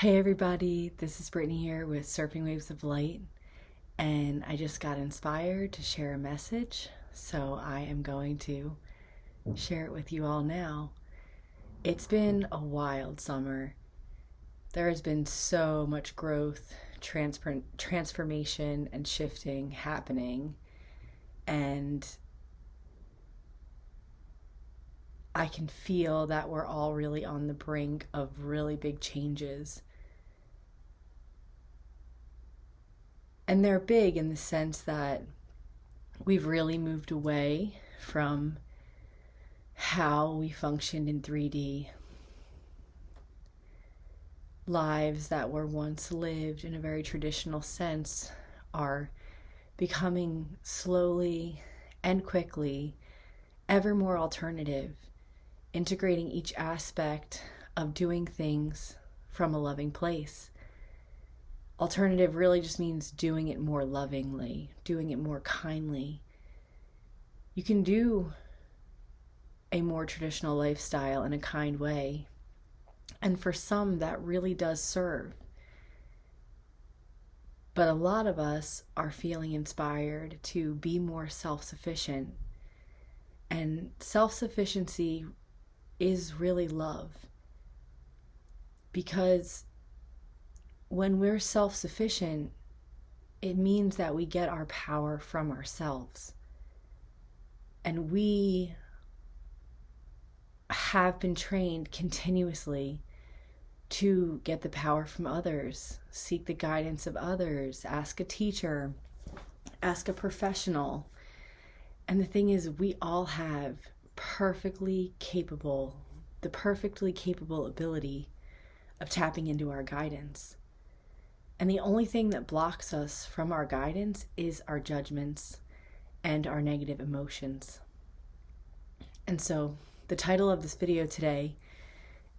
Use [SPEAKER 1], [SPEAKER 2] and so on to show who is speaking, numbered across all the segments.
[SPEAKER 1] Hey everybody, this is Brittany here with Surfing Waves of Light, and I just got inspired to share a message, so I am going to share it with you all now. It's been a wild summer. There has been so much growth, transformation, and shifting happening, and I can feel that we're all really on the brink of really big changes. And they're big in the sense that we've really moved away from how we functioned in 3D. Lives that were once lived in a very traditional sense are becoming slowly and quickly ever more alternative, integrating each aspect of doing things from a loving place. Alternative really just means doing it more lovingly, doing it more kindly. You can do a more traditional lifestyle in a kind way, and for some that really does serve. But a lot of us are feeling inspired to be more self-sufficient, and self-sufficiency is really love, because when we're self-sufficient, it means that we get our power from ourselves. And we have been trained continuously to get the power from others, seek the guidance of others, ask a teacher, ask a professional. And the thing is, we all have the perfectly capable ability of tapping into our guidance. And the only thing that blocks us from our guidance is our judgments and our negative emotions. And so the title of this video today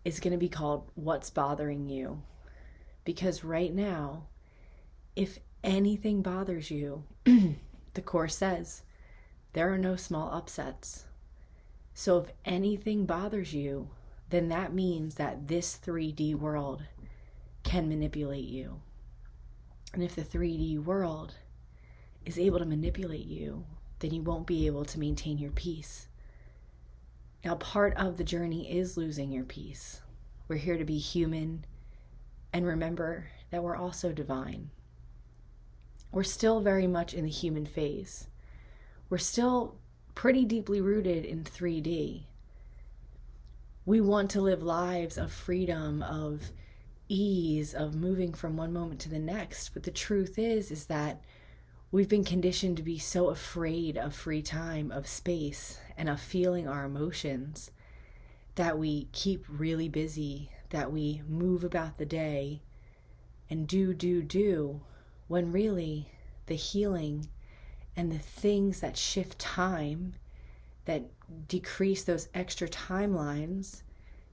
[SPEAKER 1] is going to be called What's Bothering You? Because right now, if anything bothers you, the Course says there are no small upsets. So if anything bothers you, then that means that this 3D world can manipulate you. And if the 3D world is able to manipulate you, then you won't be able to maintain your peace. Now, part of the journey is losing your peace. We're here to be human and remember that we're also divine. We're still very much in the human phase. We're still pretty deeply rooted in 3D. We want to live lives of freedom, of ease, of moving from one moment to the next. But the truth is that we've been conditioned to be so afraid of free time, of space, and of feeling our emotions that we keep really busy, that we move about the day and do, when really the healing and the things that shift time, that decrease those extra timelines,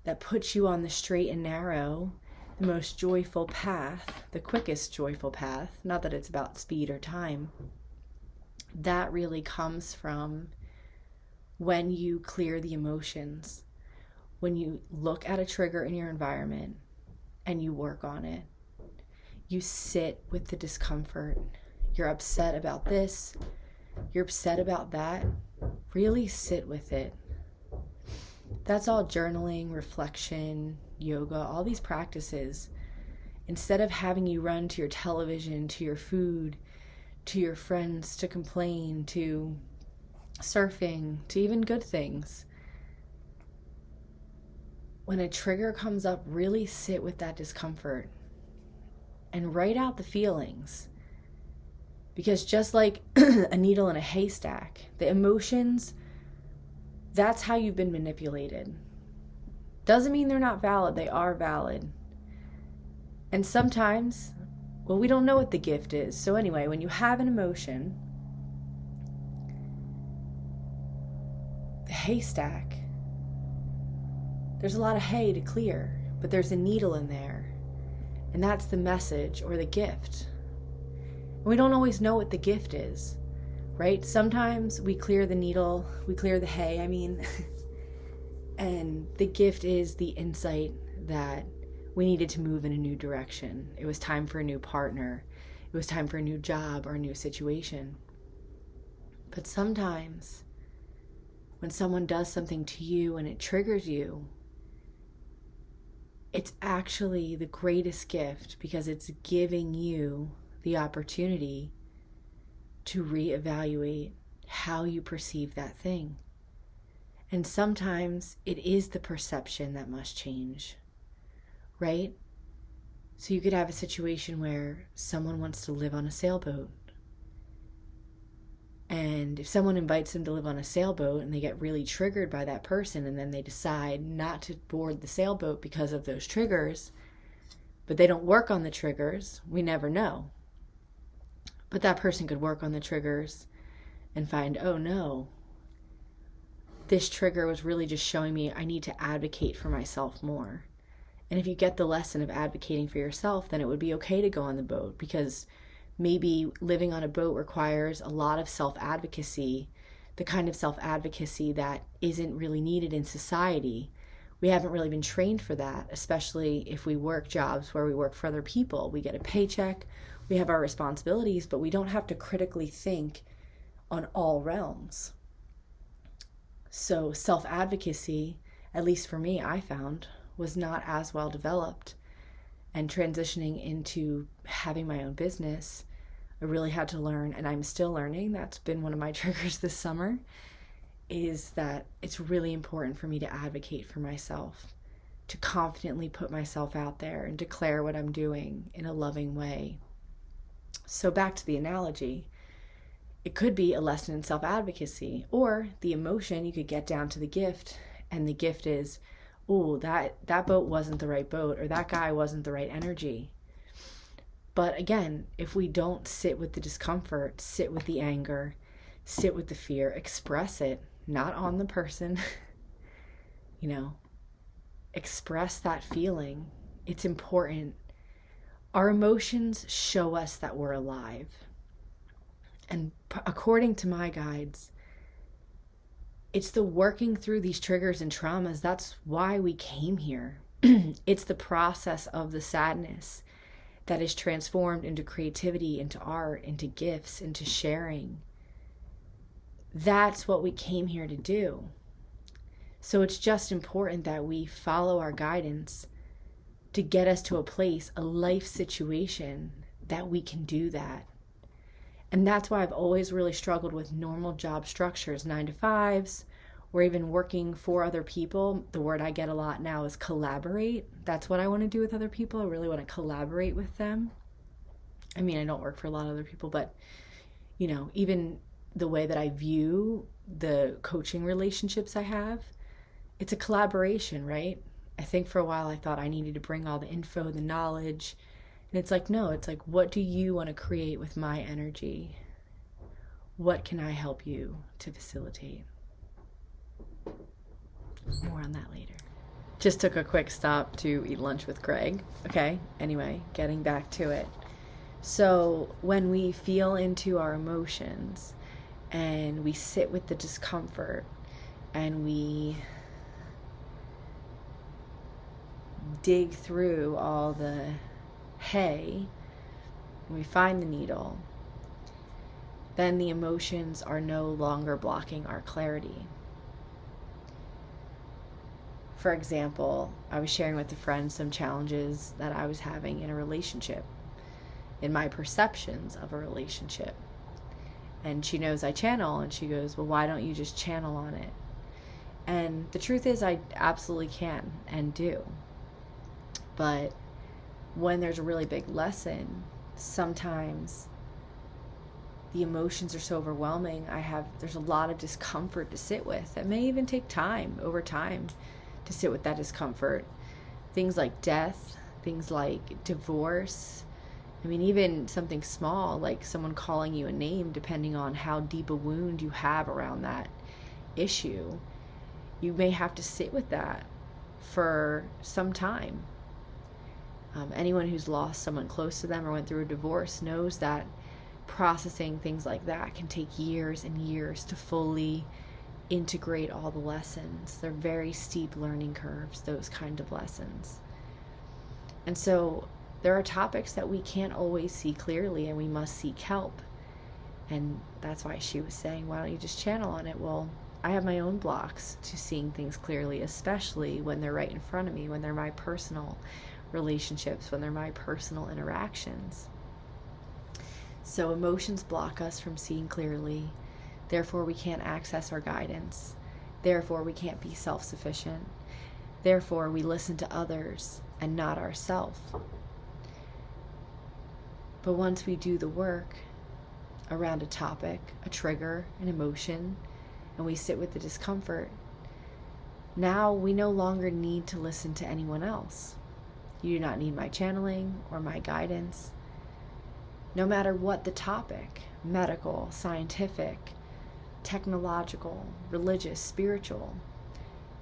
[SPEAKER 1] that put you on the straight and narrow, the most joyful path, the quickest joyful path, not that it's about speed or time, that really comes from when you clear the emotions, when you look at a trigger in your environment and you work on it. You sit with the discomfort. You're upset about this, you're upset about that. Really sit with it. That's all journaling, reflection, yoga, all these practices. Instead of having you run to your television, to your food, to your friends to complain, to surfing, to even good things. When a trigger comes up, really sit with that discomfort and write out the feelings. Because just like a needle in a haystack, the emotions, that's how you've been manipulated. Doesn't mean they're not valid, they are valid. And sometimes, well, we don't know what the gift is. So anyway, when you have an emotion, the haystack, there's a lot of hay to clear, but there's a needle in there. And that's the message or the gift. We don't always know what the gift is, right? Sometimes we clear the needle, we clear the hay, and the gift is the insight that we needed to move in a new direction. It was time for a new partner. It was time for a new job or a new situation. But sometimes when someone does something to you and it triggers you, it's actually the greatest gift, because it's giving you the opportunity to reevaluate how you perceive that thing. And sometimes it is the perception that must change, right? So you could have a situation where someone wants to live on a sailboat. And if someone invites them to live on a sailboat and they get really triggered by that person, and then they decide not to board the sailboat because of those triggers, but they don't work on the triggers, we never know. But that person could work on the triggers and find, oh no, this trigger was really just showing me I need to advocate for myself more. And if you get the lesson of advocating for yourself, then it would be okay to go on the boat, because maybe living on a boat requires a lot of self-advocacy, the kind of self-advocacy that isn't really needed in society. We haven't really been trained for that, especially if we work jobs where we work for other people. We get a paycheck, we have our responsibilities, but we don't have to critically think on all realms. So self-advocacy, at least for me, I found, was not as well developed. And transitioning into having my own business, I really had to learn, and I'm still learning, that's been one of my triggers this summer, is that it's really important for me to advocate for myself, to confidently put myself out there and declare what I'm doing in a loving way. So back to the analogy, it could be a lesson in self-advocacy, or the emotion, you could get down to the gift, and the gift is, oh, that boat wasn't the right boat, or that guy wasn't the right energy. But again, if we don't sit with the discomfort, sit with the anger, sit with the fear, express it, not on the person, express that feeling. It's important. Our emotions show us that we're alive. And according to my guides, it's the working through these triggers and traumas. That's why we came here. It's the process of the sadness that is transformed into creativity, into art, into gifts, into sharing. That's what we came here to do. So it's just important that we follow our guidance to get us to a place, a life situation that we can do that. And that's why I've always really struggled with normal job structures, 9-to-5s, or even working for other people. The word I get a lot now is collaborate. That's what I want to do with other people. I really want to collaborate with them. I mean, I don't work for a lot of other people, but, even the way that I view the coaching relationships I have, it's a collaboration, right? I think for a while I thought I needed to bring all the info, the knowledge. And it's like, no, it's like, what do you want to create with my energy? What can I help you to facilitate? More on that later. Just took a quick stop to eat lunch with Greg. Okay, anyway, getting back to it. So when we feel into our emotions and we sit with the discomfort and we dig through all the hay, we find the needle, then the emotions are no longer blocking our clarity. For example, I was sharing with a friend some challenges that I was having in a relationship, in my perceptions of a relationship. And she knows I channel, and she goes, well, why don't you just channel on it? And the truth is, I absolutely can and do. But when there's a really big lesson, sometimes the emotions are so overwhelming. There's a lot of discomfort to sit with. It may even take time, over time, to sit with that discomfort. Things like death, things like divorce. I mean, even something small like someone calling you a name, depending on how deep a wound you have around that issue, you may have to sit with that for some time. Anyone who's lost someone close to them or went through a divorce knows that processing things like that can take years and years to fully integrate all the lessons. They're very steep learning curves, those kind of lessons. And so there are topics that we can't always see clearly, and we must seek help. And that's why she was saying, why don't you just channel on it? Well, I have my own blocks to seeing things clearly, especially when they're right in front of me, when they're my personal relationships, when they're my personal interactions. So emotions block us from seeing clearly. Therefore, we can't access our guidance. Therefore, we can't be self-sufficient. Therefore, we listen to others and not ourselves. But once we do the work around a topic, a trigger, an emotion, and we sit with the discomfort, now we no longer need to listen to anyone else. You do not need my channeling or my guidance. No matter what the topic, medical, scientific, technological, religious, spiritual,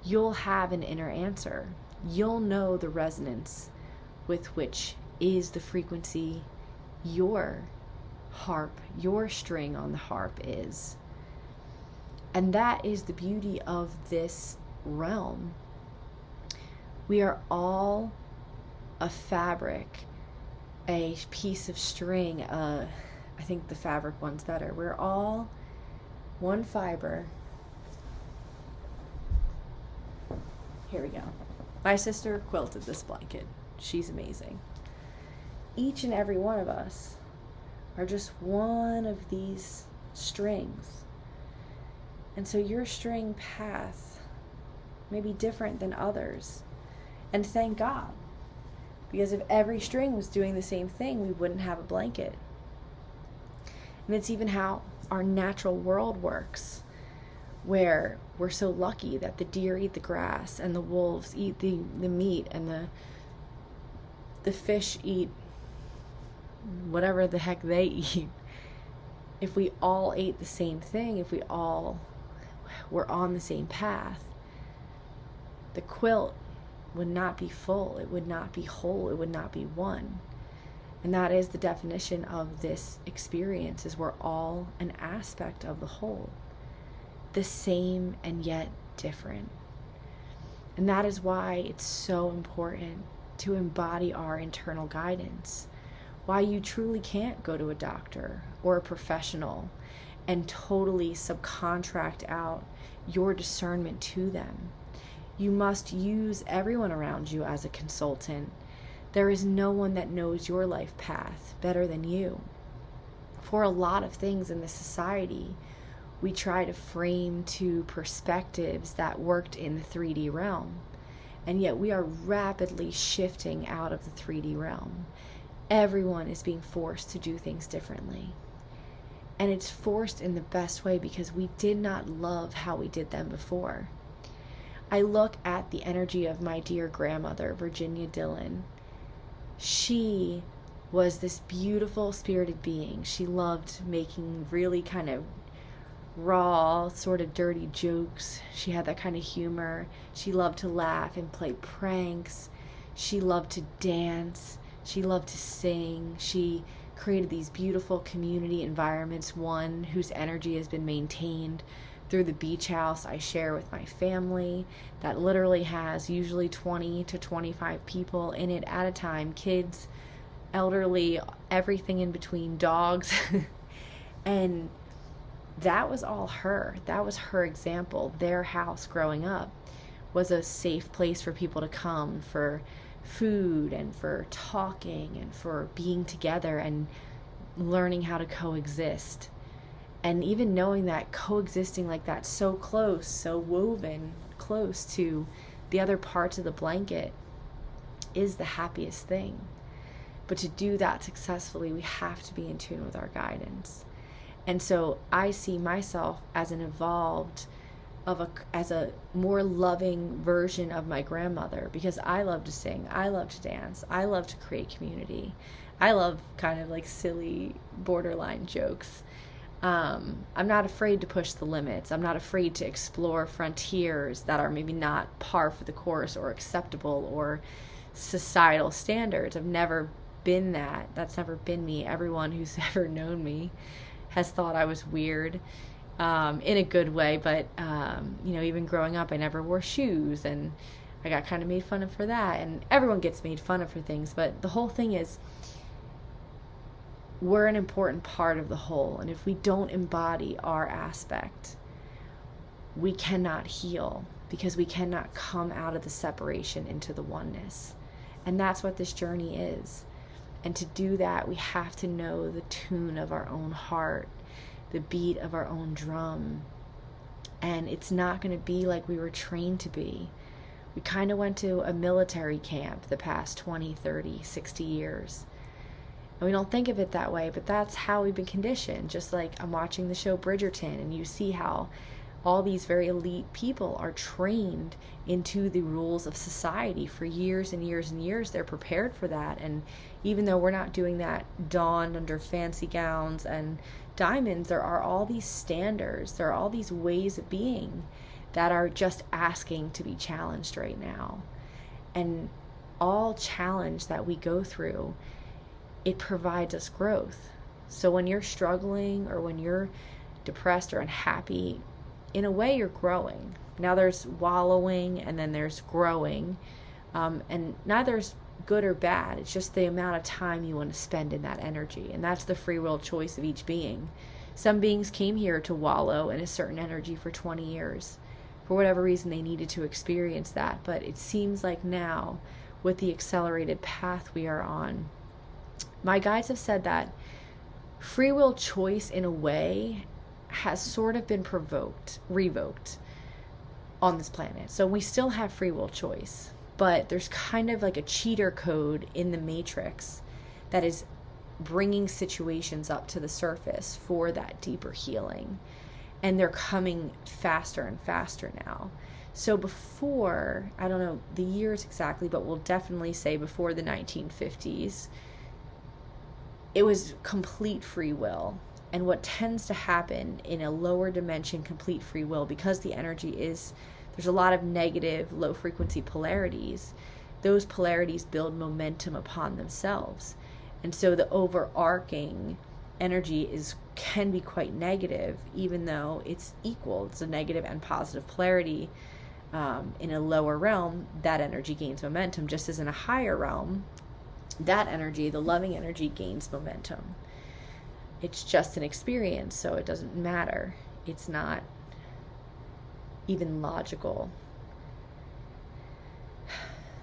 [SPEAKER 1] you'll have an inner answer. You'll know the resonance with which is the frequency your harp, your string on the harp is. And that is the beauty of this realm. We are all a fabric, a piece of string. I think the fabric one's better. We're all one fiber. Here we go. My sister quilted this blanket. She's amazing. Each and every one of us are just one of these strings. And so your string path may be different than others. And thank God. Because if every string was doing the same thing, we wouldn't have a blanket. And it's even how our natural world works, where we're so lucky that the deer eat the grass and the wolves eat the meat and the fish eat whatever the heck they eat. If we all ate the same thing, if we all were on the same path, the quilt would not be full, it would not be whole, it would not be one. And that is the definition of this experience, is we're all an aspect of the whole, the same and yet different. And that is why it's so important to embody our internal guidance, why you truly can't go to a doctor or a professional and totally subcontract out your discernment to them. You must use everyone around you as a consultant. There is no one that knows your life path better than you. For a lot of things in this society, we try to frame to perspectives that worked in the 3D realm. And yet we are rapidly shifting out of the 3D realm. Everyone is being forced to do things differently. And it's forced in the best way because we did not love how we did them before. I look at the energy of my dear grandmother, Virginia Dillon. She was this beautiful spirited being. She loved making really kind of raw, sort of dirty jokes. She had that kind of humor. She loved to laugh and play pranks. She loved to dance. She loved to sing. She created these beautiful community environments, one whose energy has been maintained through the beach house I share with my family, that literally has usually 20 to 25 people in it at a time, kids, elderly, everything in between, dogs. And that was all her. That was her example. Their house growing up was a safe place for people to come for food and for talking and for being together and learning how to coexist. And even knowing that coexisting like that, so close, so woven close to the other parts of the blanket, is the happiest thing. But to do that successfully, we have to be in tune with our guidance. And so I see myself as an evolved, as a more loving version of my grandmother, because I love to sing, I love to dance, I love to create community. I love kind of like silly borderline jokes. I'm not afraid to push the limits. I'm not afraid to explore frontiers that are maybe not par for the course or acceptable or societal standards. I've never been that. That's never been me. Everyone who's ever known me has thought I was weird, in a good way. But, even growing up, I never wore shoes, and I got kind of made fun of for that, and everyone gets made fun of for things, but the whole thing is we're an important part of the whole, and if we don't embody our aspect, we cannot heal, because we cannot come out of the separation into the oneness. And that's what this journey is. And to do that, we have to know the tune of our own heart, the beat of our own drum. And it's not going to be like we were trained to be. We kind of went to a military camp the past 20, 30, 60 years. And we don't think of it that way, but that's how we've been conditioned. Just like I'm watching the show Bridgerton, and you see how all these very elite people are trained into the rules of society for years and years and years. They're prepared for that. And even though we're not doing that donned under fancy gowns and diamonds, there are all these standards, there are all these ways of being that are just asking to be challenged right now. And all challenge that we go through, it provides us growth. So when you're struggling or when you're depressed or unhappy, in a way you're growing. Now there's wallowing and then there's growing, and neither's good or bad. It's just the amount of time you want to spend in that energy, and that's the free will choice of each being. Some beings came here to wallow in a certain energy for 20 years. For whatever reason, they needed to experience that. But it seems like now, with the accelerated path we are on, my guides have said that free will choice, in a way, has sort of been revoked on this planet. So we still have free will choice, but there's kind of like a cheater code in the matrix that is bringing situations up to the surface for that deeper healing. And they're coming faster and faster now. So before, I don't know the years exactly, but we'll definitely say before the 1950s, it was complete free will. And what tends to happen in a lower dimension, complete free will, because the energy is, there's a lot of negative, low frequency polarities, those polarities build momentum upon themselves. And so the overarching energy can be quite negative, even though it's equal. It's a negative and positive polarity. In a lower realm, that energy gains momentum, just as in a higher realm, that energy, the loving energy, gains momentum. It's just an experience, so it doesn't matter. It's not even logical.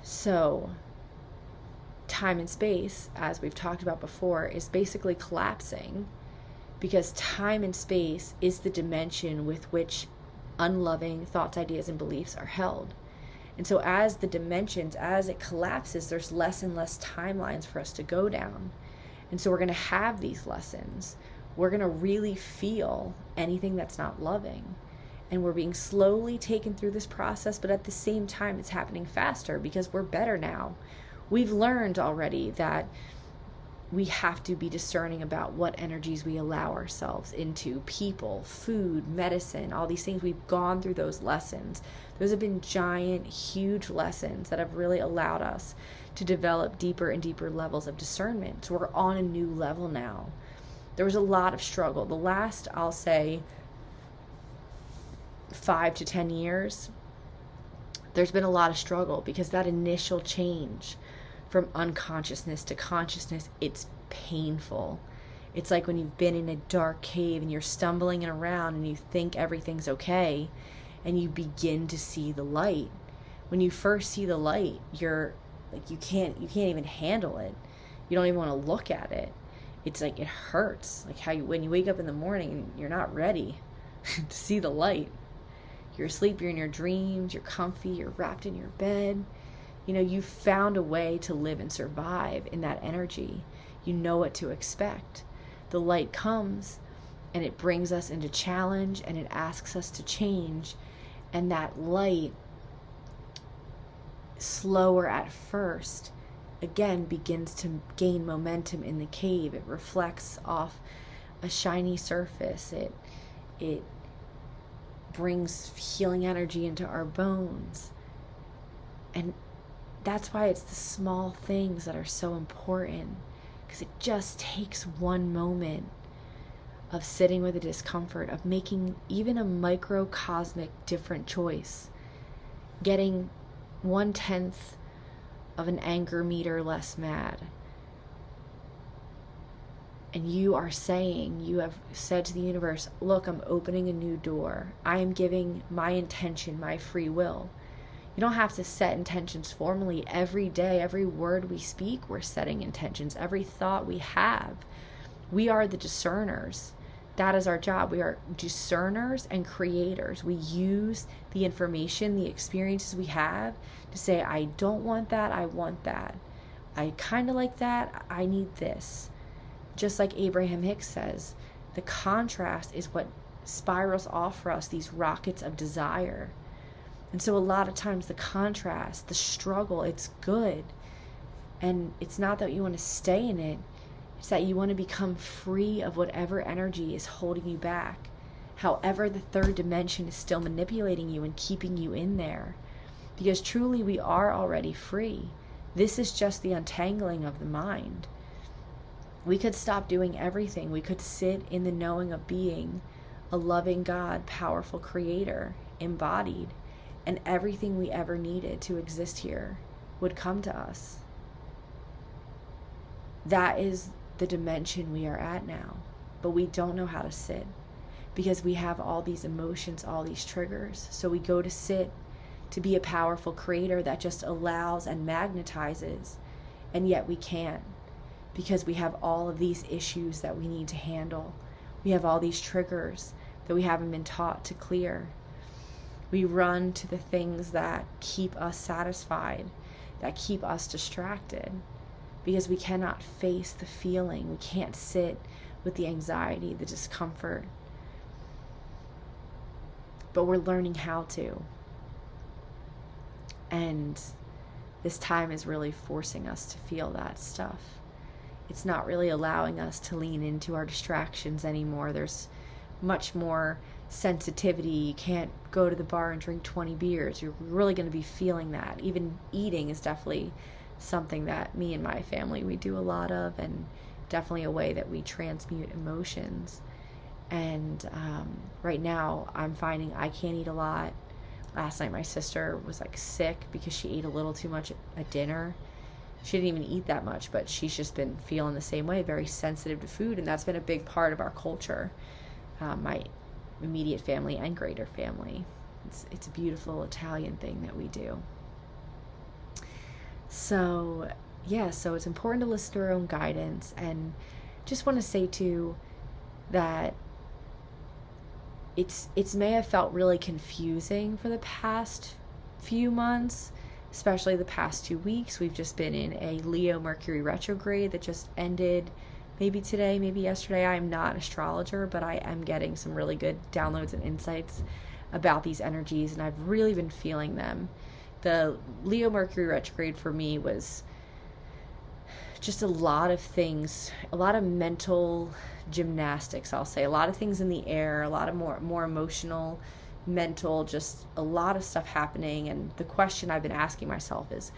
[SPEAKER 1] So, time and space, as we've talked about before, is basically collapsing, because time and space is the dimension with which unloving thoughts, ideas, and beliefs are held. And so as the dimensions, as it collapses, there's less and less timelines for us to go down. And so we're going to have these lessons. We're going to really feel anything that's not loving. And we're being slowly taken through this process, but at the same time, it's happening faster because we're better now. We've learned already that we have to be discerning about what energies we allow ourselves into. People, food, medicine, all these things. We've gone through those lessons. Those have been giant, huge lessons that have really allowed us to develop deeper and deeper levels of discernment. So we're on a new level now. There was a lot of struggle. The last, I'll say, 5 to 10 years, there's been a lot of struggle, because that initial change from unconsciousness to consciousness, it's painful. It's like when you've been in a dark cave and you're stumbling around and you think everything's okay, and you begin to see the light. When you first see the light, you're like, you can't even handle it. You don't even want to look at it. It's like, it hurts. Like how when you wake up in the morning and you're not ready to see the light. You're asleep, you're in your dreams, you're comfy, you're wrapped in your bed. You know, you've found a way to live and survive in that energy. You know what to expect. The light comes and it brings us into challenge, and it asks us to change. And that light, slower at first, again begins to gain momentum in the cave. It reflects off a shiny surface. It brings healing energy into our bones. And that's why it's the small things that are so important, because it just takes one moment of sitting with the discomfort, of making even a microcosmic different choice, getting 1/10 of an anger meter less mad. And you have said to the universe, look, I'm opening a new door. I am giving my intention, my free will. You don't have to set intentions formally every day. Every word we speak, we're setting intentions. Every thought we have, we are the discerners. That is our job. We are discerners and creators. We use the information, the experiences we have to say, I don't want that, I want that. I kind of like that, I need this. Just like Abraham Hicks says, the contrast is what spirals off for us these rockets of desire. And so a lot of times the contrast, the struggle, it's good. And it's not that you want to stay in it. It's that you want to become free of whatever energy is holding you back. However, the third dimension is still manipulating you and keeping you in there. Because truly we are already free. This is just the untangling of the mind. We could stop doing everything. We could sit in the knowing of being a loving God, powerful creator, embodied, and everything we ever needed to exist here would come to us. That is the dimension we are at now, but we don't know how to sit because we have all these emotions, all these triggers. So we go to sit to be a powerful creator that just allows and magnetizes, and yet we can't. Because we have all of these issues that we need to handle. We have all these triggers that we haven't been taught to clear. We run to the things that keep us satisfied, that keep us distracted, because we cannot face the feeling. We can't sit with the anxiety, the discomfort. But we're learning how to. And this time is really forcing us to feel that stuff. It's not really allowing us to lean into our distractions anymore. There's much more sensitivity. You can't go to the bar and drink 20 beers. You're really going to be feeling that. Even eating is definitely something that me and my family, we do a lot of, and definitely a way that we transmute emotions. And right now I'm finding I can't eat a lot. Last night my sister was sick because she ate a little too much at dinner. She didn't even eat that much, but she's just been feeling the same way, very sensitive to food, and that's been a big part of our culture. My immediate family and greater family. It's a beautiful Italian thing that we do. So it's important to listen to our own guidance, and just want to say too that it's may have felt really confusing for the past few months. Especially the past 2 weeks. We've just been in a Leo Mercury retrograde that just ended maybe today, maybe yesterday. I'm not an astrologer, but I am getting some really good downloads and insights about these energies, and I've really been feeling them. The Leo Mercury retrograde for me was just a lot of things, a lot of mental gymnastics, I'll say, a lot of things in the air, a lot of more emotional, mental, just a lot of stuff happening. And the question I've been asking myself is,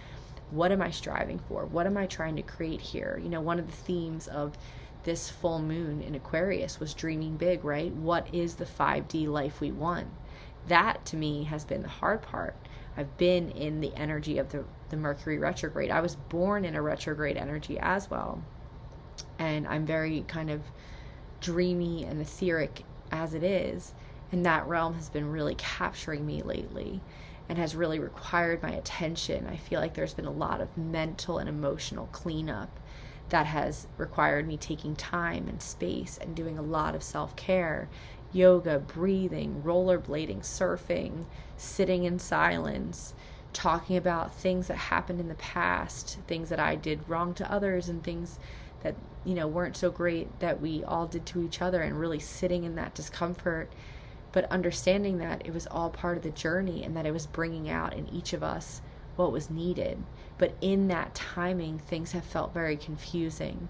[SPEAKER 1] what am I striving for? What am I trying to create here? One of the themes of this full moon in Aquarius was dreaming big, right? What is the 5D life we want? That to me has been the hard part. I've been in the energy of the Mercury retrograde. I was born in a retrograde energy as well. And I'm very kind of dreamy and etheric as it is. And that realm has been really capturing me lately and has really required my attention. I feel like there's been a lot of mental and emotional cleanup that has required me taking time and space and doing a lot of self-care, yoga, breathing, rollerblading, surfing, sitting in silence, talking about things that happened in the past, things that I did wrong to others, and things that weren't so great that we all did to each other, and really sitting in that discomfort, but understanding that it was all part of the journey and that it was bringing out in each of us what was needed. But in that timing, things have felt very confusing.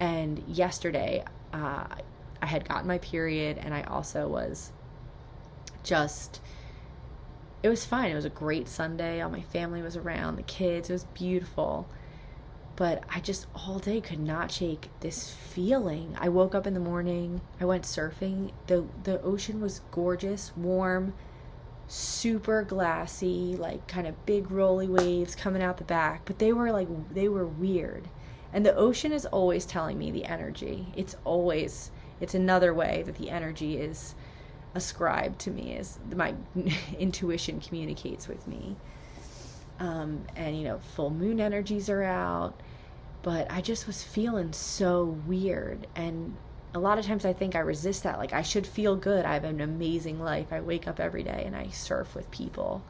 [SPEAKER 1] And yesterday, I had gotten my period, and I also was it was fine. It was a great Sunday. All my family was around, the kids. It was beautiful. But I just all day could not shake this feeling. I woke up in the morning. I went surfing. The ocean was gorgeous, warm, super glassy, like kind of big rolly waves coming out the back, but they were weird. And the ocean is always telling me the energy. It's another way that the energy is ascribed to me, is my intuition communicates with me. And full moon energies are out, but I just was feeling so weird. And a lot of times I think I resist that. Like, I should feel good. I have an amazing life. I wake up every day and I surf with people,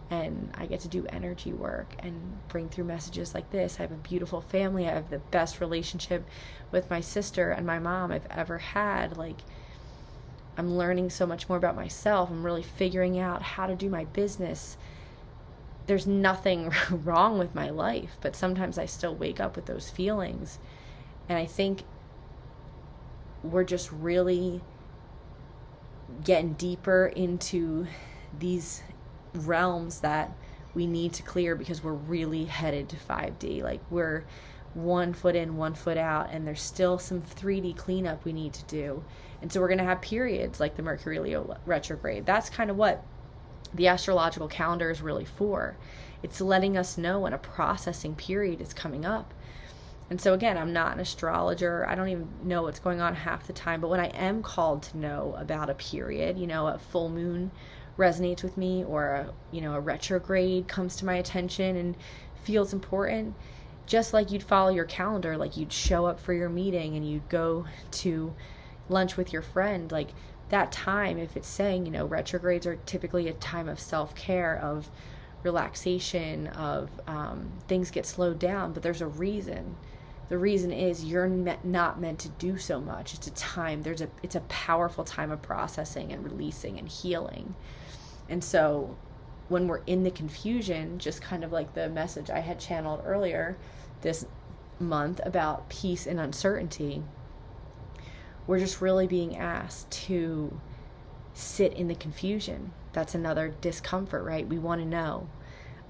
[SPEAKER 1] and I get to do energy work and bring through messages like this. I have a beautiful family. I have the best relationship with my sister and my mom I've ever had. Like, I'm learning so much more about myself. I'm really figuring out how to do my business. There's nothing wrong with my life, but sometimes I still wake up with those feelings. And I think we're just really getting deeper into these realms that we need to clear, because we're really headed to 5D. Like, we're 1 foot in, 1 foot out, and there's still some 3D cleanup we need to do. And so we're going to have periods like the Mercury Leo retrograde. That's kind of what the astrological calendar is really for. It's letting us know when a processing period is coming up. And so again, I'm not an astrologer. I don't even know what's going on half the time. But when I am called to know about a period, a full moon resonates with me, or a retrograde comes to my attention and feels important, just like you'd follow your calendar, like you'd show up for your meeting and you'd go to lunch with your friend, like that time, if it's saying, retrogrades are typically a time of self-care, of relaxation, of things get slowed down, but there's a reason. The reason is you're not meant to do so much. It's a time, it's a powerful time of processing and releasing and healing. And so when we're in the confusion, just kind of like the message I had channeled earlier this month about peace and uncertainty, we're just really being asked to sit in the confusion. That's another discomfort, right? We want to know.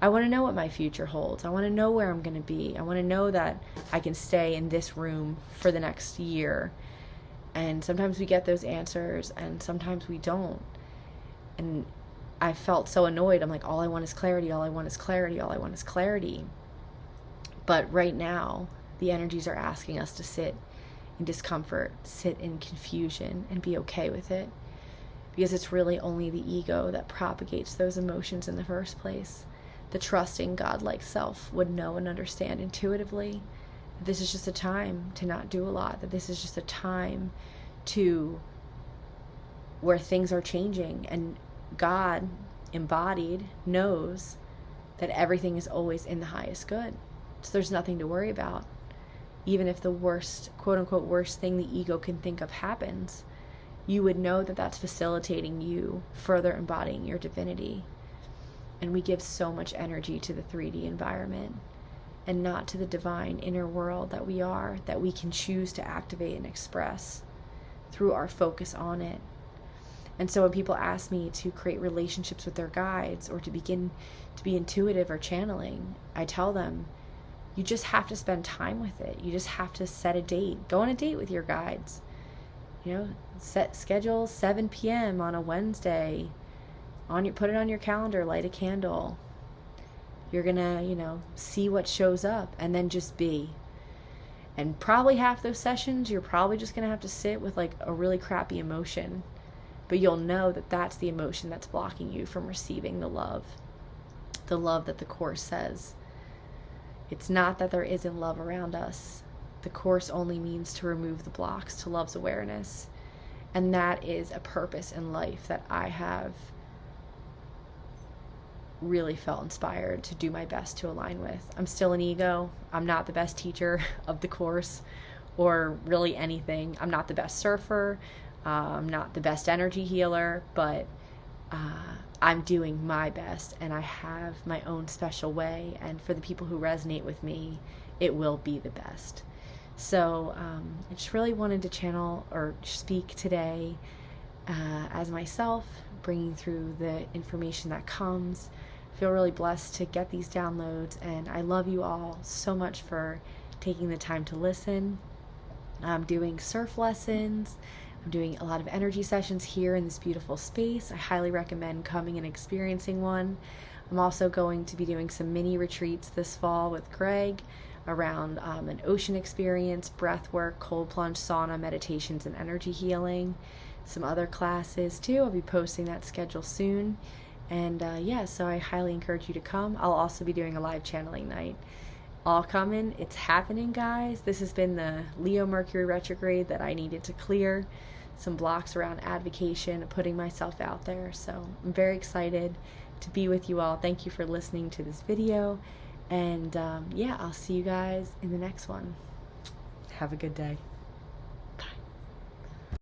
[SPEAKER 1] I want to know what my future holds. I want to know where I'm going to be. I want to know that I can stay in this room for the next year. And sometimes we get those answers and sometimes we don't. And I felt so annoyed. I'm like, all I want is clarity. All I want is clarity. All I want is clarity. But right now, the energies are asking us to sit in discomfort, sit in confusion, and be okay with it. Because it's really only the ego that propagates those emotions in the first place. The trusting godlike self would know and understand intuitively that this is just a time to not do a lot, that this is just a time where things are changing, and God embodied knows that everything is always in the highest good. So there's nothing to worry about. Even if the worst, quote unquote, worst thing the ego can think of happens, you would know that that's facilitating you further embodying your divinity. And we give so much energy to the 3D environment and not to the divine inner world that we are, that we can choose to activate and express through our focus on it. And so when people ask me to create relationships with their guides or to begin to be intuitive or channeling, I tell them, you just have to spend time with it. You just have to set a date. Go on a date with your guides. Schedule 7 p.m. on a Wednesday. Put it on your calendar, light a candle. You're gonna, see what shows up, and then just be. And probably half those sessions, you're probably just gonna have to sit with like a really crappy emotion. But you'll know that that's the emotion that's blocking you from receiving the love that the Course says. It's not that there isn't love around us. The Course only means to remove the blocks to love's awareness. And that is a purpose in life that I have really felt inspired to do my best to align with. I'm still an ego. I'm not the best teacher of the Course or really anything. I'm not the best surfer. I'm not the best energy healer, but I'm doing my best, and I have my own special way, and for the people who resonate with me, it will be the best. So I just really wanted to channel or speak today as myself, bringing through the information that comes. I feel really blessed to get these downloads, and I love you all so much for taking the time to listen. I'm doing surf lessons I'm doing a lot of energy sessions here in this beautiful space. I highly recommend coming and experiencing one. I'm also going to be doing some mini retreats this fall with Greg around an ocean experience, breath work, cold plunge, sauna, meditations, and energy healing. Some other classes too. I'll be posting that schedule soon. And so I highly encourage you to come. I'll also be doing a live channeling night. All coming. It's happening, guys. This has been the Leo Mercury retrograde that I needed to clear some blocks around advocation, putting myself out there. So I'm very excited to be with you all. Thank you for listening to this video. And I'll see you guys in the next one. Have a good day.